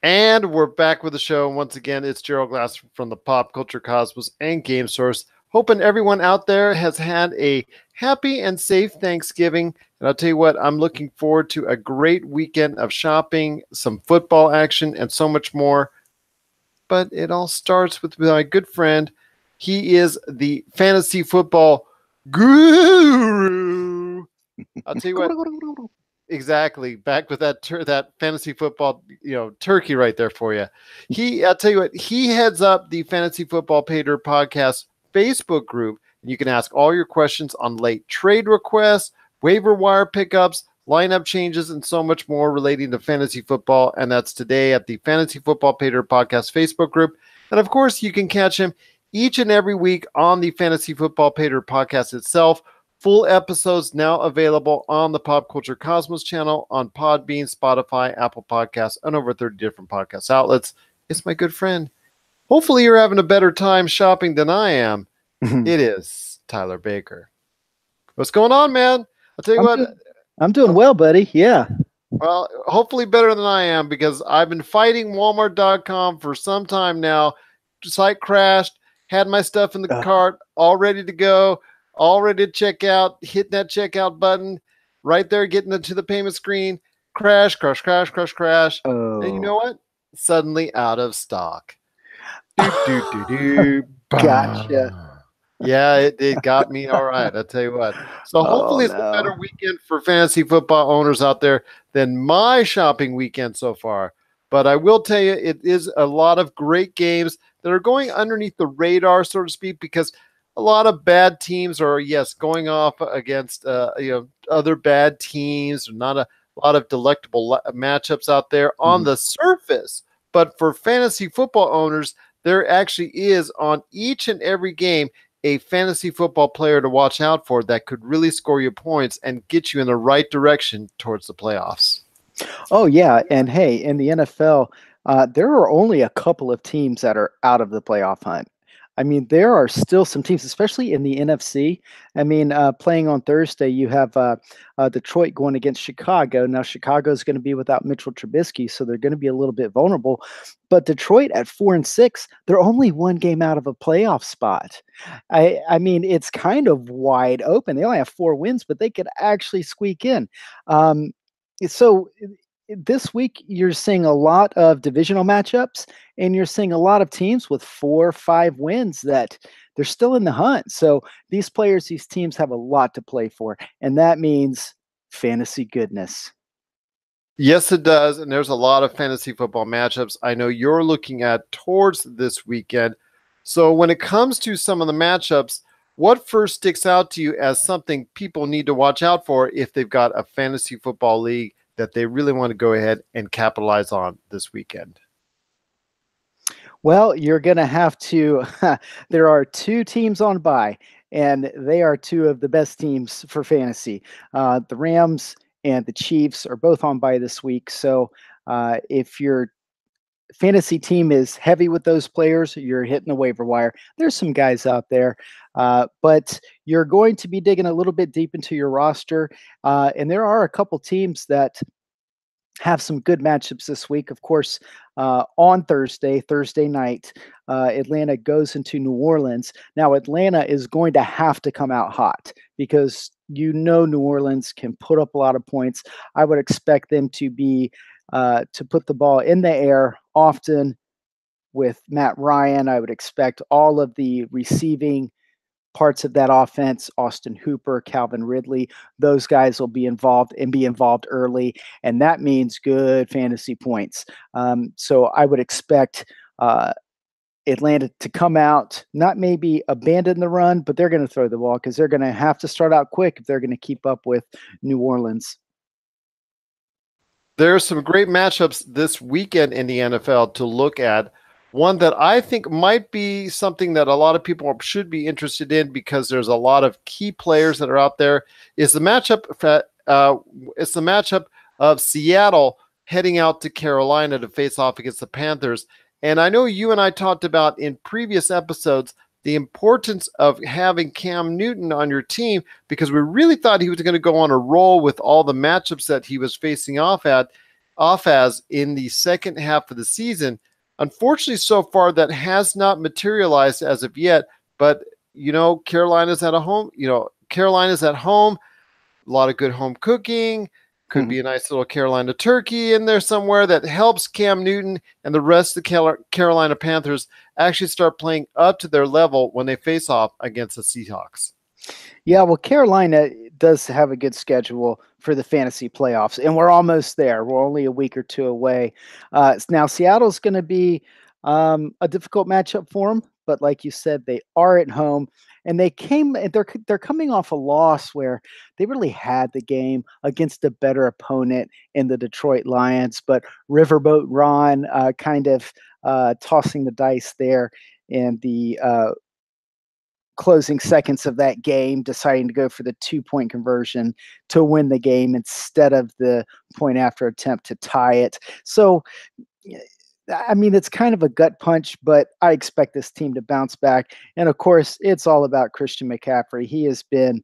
And we're back with the show. Once again, it's Gerald Glass from the Pop Culture Cosmos and Game Source. Hoping everyone out there has had a happy and safe Thanksgiving. And I'll tell you what, I'm looking forward to a great weekend of shopping, some football action, and so much more. But it all starts with my good friend. He is the fantasy football guru. I'll tell you what. Exactly. Back with that fantasy football, turkey right there for you. I'll tell you what, he heads up the Fantasy Football Pater Podcast Facebook group, and you can ask all your questions on late trade requests, waiver wire pickups, lineup changes, and so much more relating to fantasy football. And that's today at the Fantasy Football Pater Podcast Facebook group. And of course, you can catch him each and every week on the Fantasy Football Pater Podcast itself. Full episodes now available on the Pop Culture Cosmos channel, on Podbean, Spotify, Apple Podcasts, and over 30 different podcast outlets. It's my good friend. Hopefully you're having a better time shopping than I am. It is Tyler Baker. What's going on, man? I'll tell you I'm doing well, buddy. Yeah. Well, hopefully better than I am, because I've been fighting Walmart.com for some time now. Site crashed, had my stuff in the cart, all ready to go. All ready to check out, hitting that checkout button right there, getting into the payment screen, crash. Oh. And you know what? Suddenly out of stock. Gotcha. Yeah, it got me all right. I'll tell you what. So hopefully it's a better weekend for fantasy football owners out there than my shopping weekend so far. But I will tell you, it is a lot of great games that are going underneath the radar, so to speak, because a lot of bad teams are, going off against other bad teams. Not a lot of delectable matchups out there on the surface. But for fantasy football owners, there actually is on each and every game a fantasy football player to watch out for that could really score you points and get you in the right direction towards the playoffs. Oh, yeah. And hey, in the NFL, there are only a couple of teams that are out of the playoff hunt. I mean, there are still some teams, especially in the NFC. I mean, playing on Thursday, you have Detroit going against Chicago. Now, Chicago is going to be without Mitchell Trubisky, so they're going to be a little bit vulnerable. But Detroit at 4-6, they're only one game out of a playoff spot. I mean, it's kind of wide open. They only have 4 wins, but they could actually squeak in. So this week, you're seeing a lot of divisional matchups, and you're seeing a lot of teams with 4 or 5 wins that they're still in the hunt. So these teams have a lot to play for, and that means fantasy goodness. Yes, it does. And there's a lot of fantasy football matchups I know you're looking at towards this weekend. So when it comes to some of the matchups, what first sticks out to you as something people need to watch out for if they've got a fantasy football league that they really want to go ahead and capitalize on this weekend? Well, you're going to have to, there are 2 teams on bye, and they are 2 of the best teams for fantasy. The Rams and the Chiefs are both on bye this week. So if your fantasy team is heavy with those players, you're hitting the waiver wire. There's some guys out there, but you're going to be digging a little bit deep into your roster. And there are a couple teams that have some good matchups this week. Of course, on Thursday night, Atlanta goes into New Orleans. Now, Atlanta is going to have to come out hot because New Orleans can put up a lot of points. I would expect them to be to put the ball in the air often with Matt Ryan. I would expect all of the receiving parts of that offense, Austin Hooper, Calvin Ridley, those guys will be involved and be involved early, and that means good fantasy points. So I would expect Atlanta to come out, not maybe abandon the run, but they're going to throw the ball because they're going to have to start out quick if they're going to keep up with New Orleans. There are some great matchups this weekend in the NFL to look at. One that I think might be something that a lot of people should be interested in because there's a lot of key players that are out there is the matchup. It's the matchup of Seattle heading out to Carolina to face off against the Panthers. And I know you and I talked about in previous episodes the importance of having Cam Newton on your team because we really thought he was going to go on a roll with all the matchups that he was facing off at. off as in the second half of the season. Unfortunately, so far that has not materialized as of yet. But Carolina's at home. Carolina's at home. A lot of good home cooking. Could be a nice little Carolina turkey in there somewhere that helps Cam Newton and the rest of the Carolina Panthers actually start playing up to their level when they face off against the Seahawks. Yeah, well, Carolina does have a good schedule for the fantasy playoffs, and we're almost there. We're only a week or two away. Now, Seattle's going to be a difficult matchup for them, but like you said, they are at home, and they're coming off a loss where they really had the game against a better opponent in the Detroit Lions, but Riverboat Ron kind of tossing the dice there, and the closing seconds of that game, deciding to go for the 2-point conversion to win the game instead of the point after attempt to tie it. So, I mean, it's kind of a gut punch, but I expect this team to bounce back. And of course, it's all about Christian McCaffrey. He has been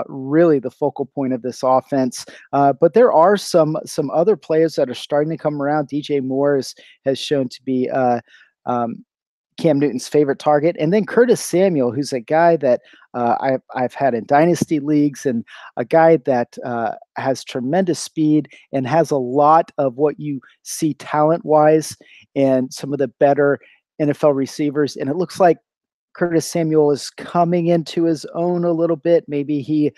really the focal point of this offense. But there are some other players that are starting to come around. DJ Moore has shown to be Cam Newton's favorite target, and then Curtis Samuel, who's a guy that I've had in dynasty leagues, and a guy that has tremendous speed and has a lot of what you see talent-wise and some of the better NFL receivers. And it looks like Curtis Samuel is coming into his own a little bit. Maybe he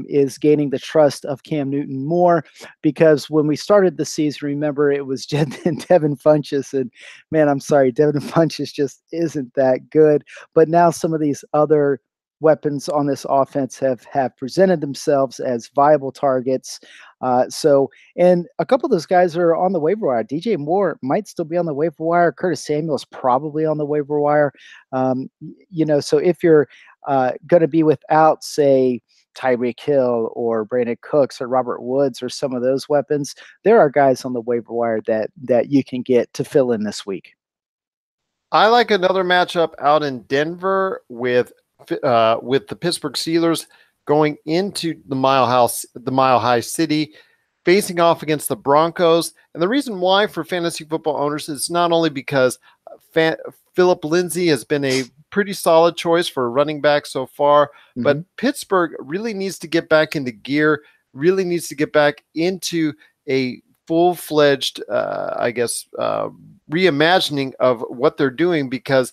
is gaining the trust of Cam Newton more, because when we started the season, remember, it was Devin Funchess, and man, I'm sorry, Devin Funchess just isn't that good. But now some of these other weapons on this offense have presented themselves as viable targets. And a couple of those guys are on the waiver wire. DJ Moore might still be on the waiver wire. Curtis Samuel is probably on the waiver wire. So if you're going to be without, say, Tyreek Hill or Brandon Cooks or Robert Woods or some of those weapons, there are guys on the waiver wire that you can get to fill in this week. I like another matchup out in Denver with the Pittsburgh Steelers going into the Mile High City, facing off against the Broncos. And the reason why for fantasy football owners is not only because Philip Lindsay has been a pretty solid choice for a running back so far, but Pittsburgh really needs to get back into gear, really needs to get back into a full-fledged, reimagining of what they're doing, because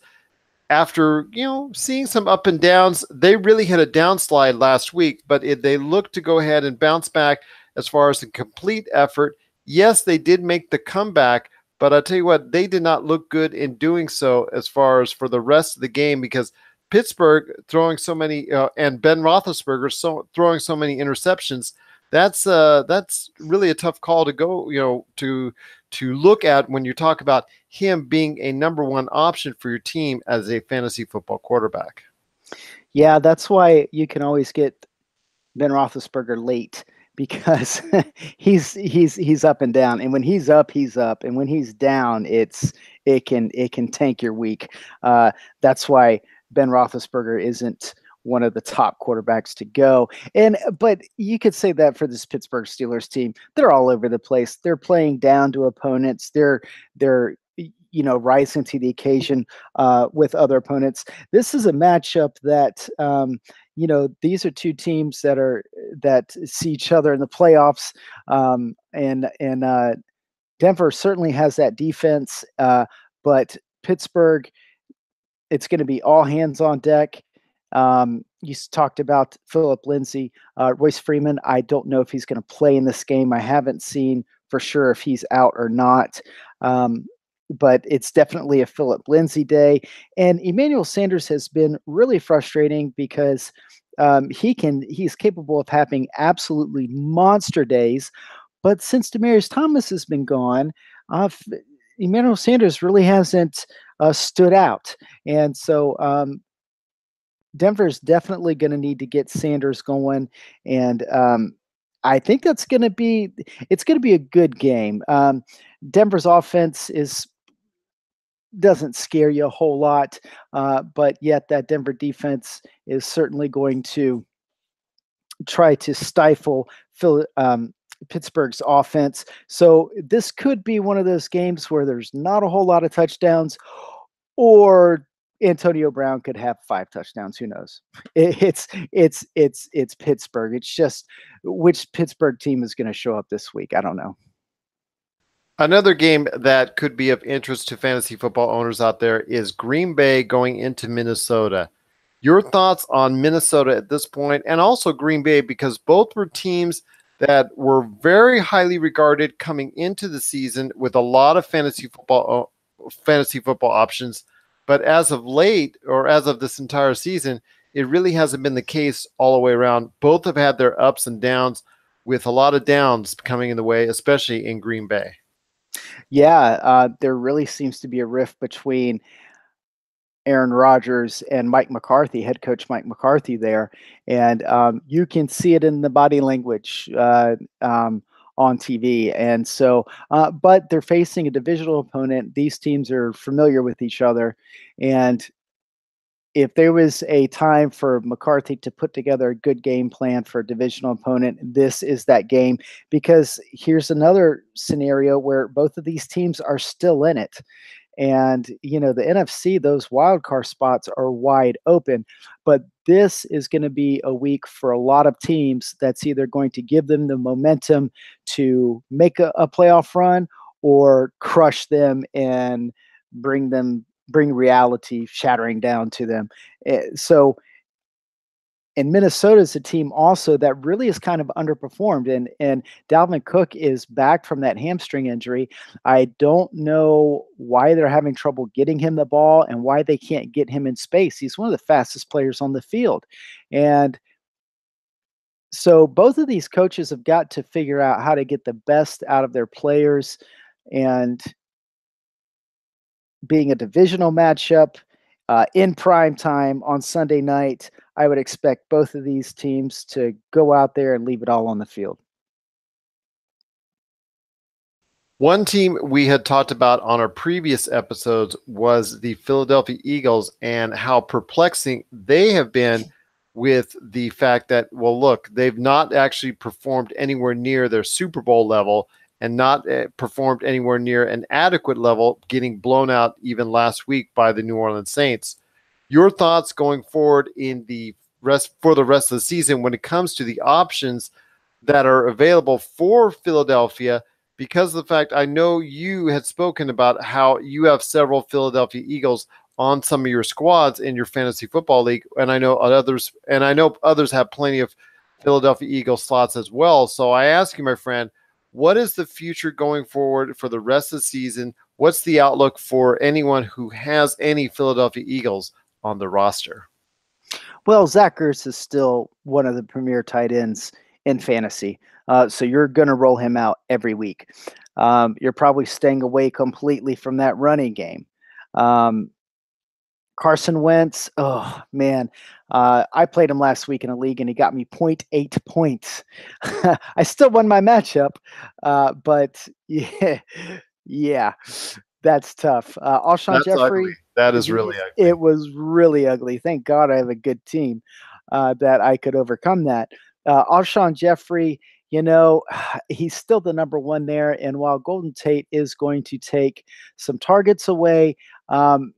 after, seeing some up and downs, they really had a downslide last week, but they look to go ahead and bounce back as far as a complete effort. Yes, they did make the comeback, but I'll tell you what, they did not look good in doing so as far as for the rest of the game, because Pittsburgh throwing so many, and Ben Roethlisberger throwing so many interceptions, that's really a tough call to go, to look at when you talk about him being a number one option for your team as a fantasy football quarterback. Yeah, that's why you can always get Ben Roethlisberger late, because he's up and down, and when he's up, and when he's down, it can tank your week. That's why Ben Roethlisberger isn't one of the top quarterbacks to go. But you could say that for this Pittsburgh Steelers team. They're all over the place. They're playing down to opponents. They're rising to the occasion with other opponents. This is a matchup that these are two teams that see each other in the playoffs, and Denver certainly has that defense, but Pittsburgh, it's going to be all hands on deck. You talked about Philip Lindsay, Royce Freeman. I don't know if he's going to play in this game. I haven't seen for sure if he's out or not. But it's definitely a Philip Lindsay day. And Emmanuel Sanders has been really frustrating, because he's capable of having absolutely monster days. But since Demaryius Thomas has been gone, Emmanuel Sanders really hasn't stood out. And so Denver's definitely going to need to get Sanders going. And I think it's going to be a good game. Denver's offense doesn't scare you a whole lot, but yet that Denver defense is certainly going to try to stifle Pittsburgh's offense. So this could be one of those games where there's not a whole lot of touchdowns, or Antonio Brown could have 5 touchdowns. Who knows? It's Pittsburgh. It's just which Pittsburgh team is going to show up this week. I don't know. Another game that could be of interest to fantasy football owners out there is Green Bay going into Minnesota. Your thoughts on Minnesota at this point, and also Green Bay, because both were teams that were very highly regarded coming into the season with a lot of fantasy football options. But as of late, or as of this entire season, it really hasn't been the case all the way around. Both have had their ups and downs, with a lot of downs coming in the way, especially in Green Bay. Yeah, there really seems to be a rift between Aaron Rodgers and Mike McCarthy, head coach Mike McCarthy there. And you can see it in the body language on TV. And so, but they're facing a divisional opponent. These teams are familiar with each other. And if there was a time for McCarthy to put together a good game plan for a divisional opponent, this is that game, because here's another scenario where both of these teams are still in it. And, the NFC, those wild card spots are wide open. But this is going to be a week for a lot of teams that's either going to give them the momentum to make a playoff run, or crush them and bring reality shattering down to them. So, and Minnesota's a team also that really is kind of underperformed, and Dalvin Cook is back from that hamstring injury. I don't know why they're having trouble getting him the ball and why they can't get him in space. He's one of the fastest players on the field. And so both of these coaches have got to figure out how to get the best out of their players, and being a divisional matchup in prime time on Sunday night, I would expect both of these teams to go out there and leave it all on the field. One team we had talked about on our previous episodes was the Philadelphia Eagles, and how perplexing they have been with the fact that, well, look, they've not actually performed anywhere near their Super Bowl level, and not performed anywhere near an adequate level, getting blown out even last week by the New Orleans Saints. Your thoughts going forward for the rest of the season when it comes to the options that are available for Philadelphia, because of the fact I know you had spoken about how you have several Philadelphia Eagles on some of your squads in your fantasy football league, and I know others have plenty of Philadelphia Eagles slots as well. So I ask you, my friend, what is the future going forward for the rest of the season? What's the outlook for anyone who has any Philadelphia Eagles on the roster? Well, Zach Ertz is still one of the premier tight ends in fantasy. So you're going to roll him out every week. You're probably staying away completely from that running game. Carson Wentz, oh, man. I played him last week in a league, and he got me 0.8 points. I still won my matchup, but yeah, that's tough. Alshon Jeffrey. Ugly. That is really ugly. It was really ugly. Thank God I have a good team that I could overcome that. Alshon Jeffrey, he's still the number one there. And while Golden Tate is going to take some targets away,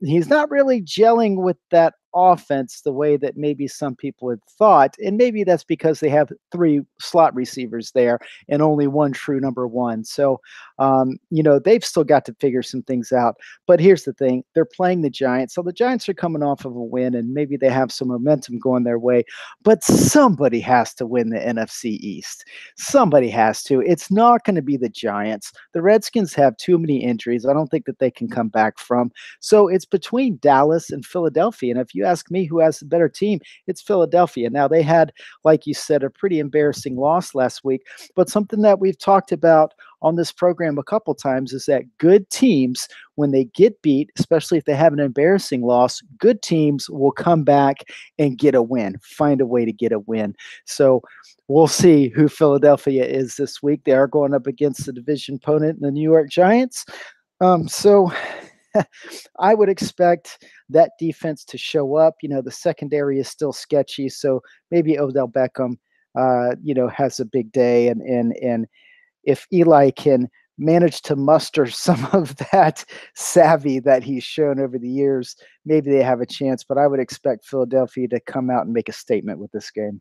he's not really gelling with that offense the way that maybe some people had thought. And maybe that's because they have 3 slot receivers there and only one true number one. So, they've still got to figure some things out. But here's the thing. They're playing the Giants. So the Giants are coming off of a win, and maybe they have some momentum going their way. But somebody has to win the NFC East. Somebody has to. It's not going to be the Giants. The Redskins have too many injuries. I don't think that they can come back from. So it's between Dallas and Philadelphia. And if you ask me who has the better team, it's Philadelphia. Now, they had, like you said, a pretty embarrassing loss last week. But something that we've talked about on this program a couple times is that good teams, when they get beat, especially if they have an embarrassing loss, good teams will come back and get a win, find a way to get a win. So we'll see who Philadelphia is this week. They are going up against the division opponent, the New York Giants. So I would expect that defense to show up. The secondary is still sketchy, so maybe Odell Beckham, has a big day and if Eli can manage to muster some of that savvy that he's shown over the years, maybe they have a chance. But I would expect Philadelphia to come out and make a statement with this game.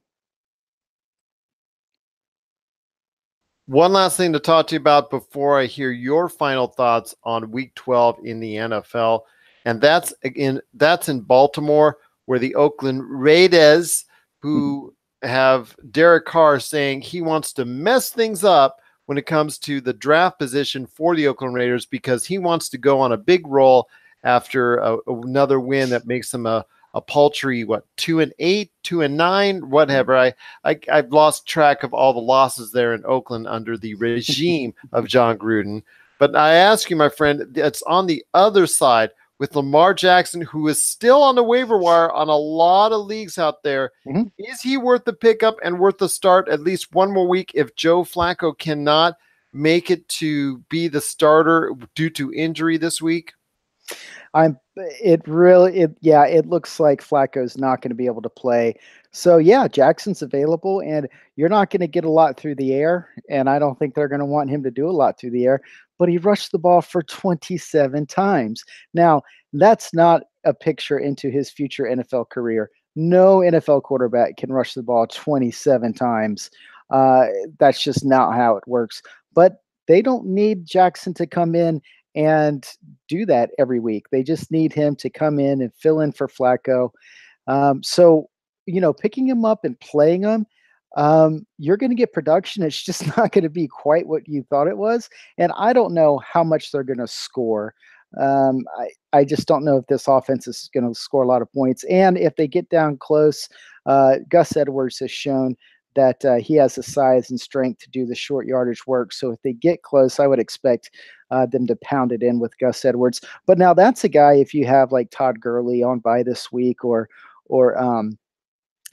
One last thing to talk to you about before I hear your final thoughts on Week 12 in the NFL, and that's in Baltimore, where the Oakland Raiders, who have Derek Carr saying he wants to mess things up when it comes to the draft position for the Oakland Raiders because he wants to go on a big roll after another win that makes him a paltry 2-8, 2-9, whatever. I've lost track of all the losses there in Oakland under the regime of John Gruden. But I ask you, my friend, it's on the other side with Lamar Jackson, who is still on the waiver wire on a lot of leagues out there. Mm-hmm. Is he worth the pickup and worth the start at least one more week if Joe Flacco cannot make it to be the starter due to injury this week? It looks like Flacco's not going to be able to play. So yeah, Jackson's available, and you're not going to get a lot through the air, and I don't think they're going to want him to do a lot through the air, but he rushed the ball for 27 times. Now, that's not a picture into his future NFL career. No NFL quarterback can rush the ball 27 times. That's just not how it works. But they don't need Jackson to come in and do that every week. They just need him to come in and fill in for Flacco. So, picking him up and playing him, you're going to get production. It's just not going to be quite what you thought it was. And I don't know how much they're going to score. I just don't know if this offense is going to score a lot of points. And if they get down close, Gus Edwards has shown that he has the size and strength to do the short yardage work. So if they get close, I would expect them to pound it in with Gus Edwards. But now that's a guy, if you have like Todd Gurley on by this week or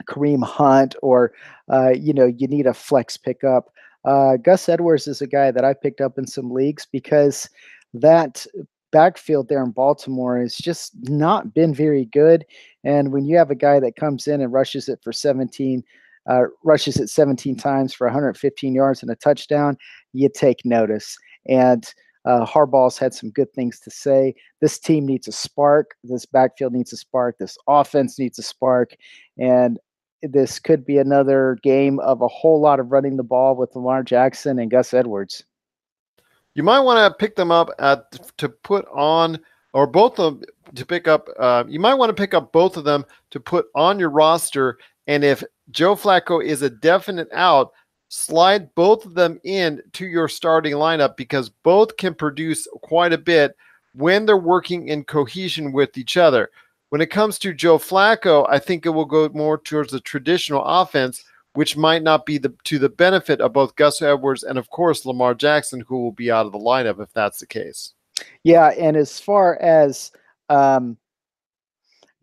Kareem Hunt, or, you need a flex pickup. Gus Edwards is a guy that I picked up in some leagues because that backfield there in Baltimore has just not been very good. And when you have a guy that comes in and rushes it 17 times for 115 yards and a touchdown, you take notice. And Harbaugh's had some good things to say. This team needs a spark. This backfield needs a spark. This offense needs a spark. And this could be another game of a whole lot of running the ball with Lamar Jackson and Gus Edwards. You might want to pick them up to put on, or both of them to pick up. You might want to pick up both of them to put on your roster. And if Joe Flacco is a definite out, slide both of them in to your starting lineup because both can produce quite a bit when they're working in cohesion with each other. When it comes to Joe Flacco, I think it will go more towards the traditional offense, which might not be to the benefit of both Gus Edwards and, of course, Lamar Jackson, who will be out of the lineup if that's the case. Yeah, and as far as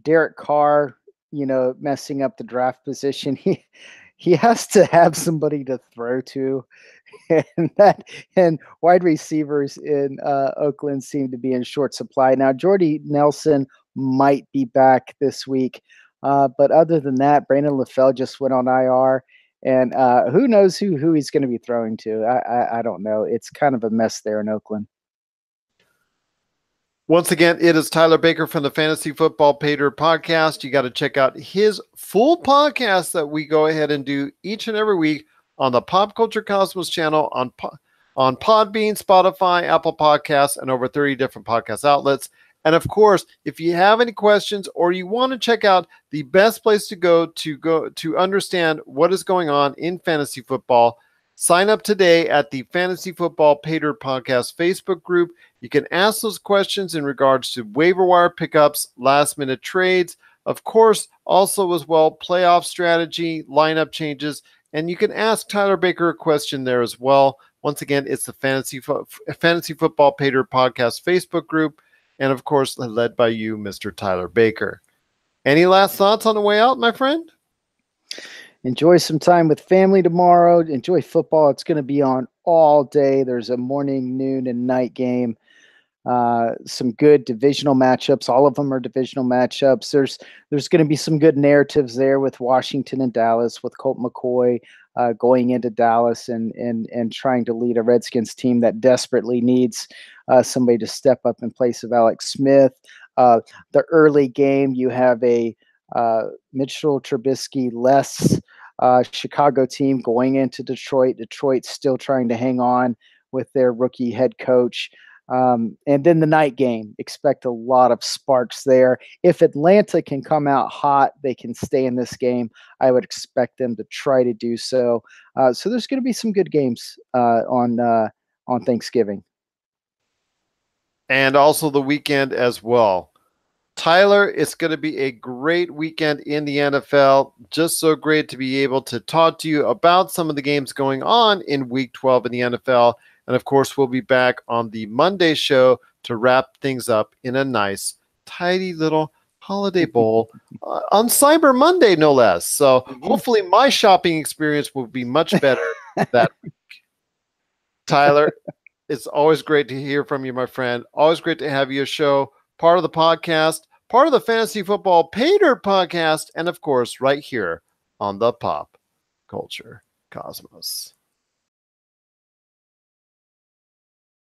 Derek Carr, messing up the draft position, he has to have somebody to throw to, and wide receivers in Oakland seem to be in short supply. Now, Jordy Nelson might be back this week, but other than that, Brandon LaFell just went on IR, and who knows who he's going to be throwing to. I don't know. It's kind of a mess there in Oakland. Once again, it is Tyler Baker from the Fantasy Football Pater podcast. You got to check out his full podcast that we go ahead and do each and every week on the Pop Culture Cosmos channel on Podbean, Spotify, Apple Podcasts, and over 30 different podcast outlets. And of course, if you have any questions or you want to check out the best place to go to understand what is going on in fantasy football, sign up today at the Fantasy Football Pater Podcast Facebook group. You can ask those questions in regards to waiver wire pickups, last-minute trades, of course, also as well, playoff strategy, lineup changes, and you can ask Tyler Baker a question there as well. Once again, it's the Fantasy Football Pater Podcast Facebook group, and of course, led by you, Mr. Tyler Baker. Any last thoughts on the way out, my friend? Enjoy some time with family tomorrow. Enjoy football. It's going to be on all day. There's a morning, noon, and night game. Some good divisional matchups. All of them are divisional matchups. There's going to be some good narratives there with Washington and Dallas, with Colt McCoy. going into Dallas and trying to lead a Redskins team that desperately needs somebody to step up in place of Alex Smith. The early game, you have a Mitchell Trubisky less Chicago team going into Detroit. Detroit's still trying to hang on with their rookie head coach. And then the night game, expect a lot of sparks there. If Atlanta can come out hot, they can stay in this game. I would expect them to try to do so. So there's going to be some good games on Thanksgiving. And also the weekend as well. Tyler, it's going to be a great weekend in the NFL. Just so great to be able to talk to you about some of the games going on in Week 12 in the NFL. And of course, we'll be back on the Monday show to wrap things up in a nice, tidy little holiday bowl on Cyber Monday, no less. So hopefully my shopping experience will be much better that week. Tyler, it's always great to hear from you, my friend. Always great to have you a show, part of the podcast, part of the Fantasy Football Pater podcast, and of course, right here on the Pop Culture Cosmos.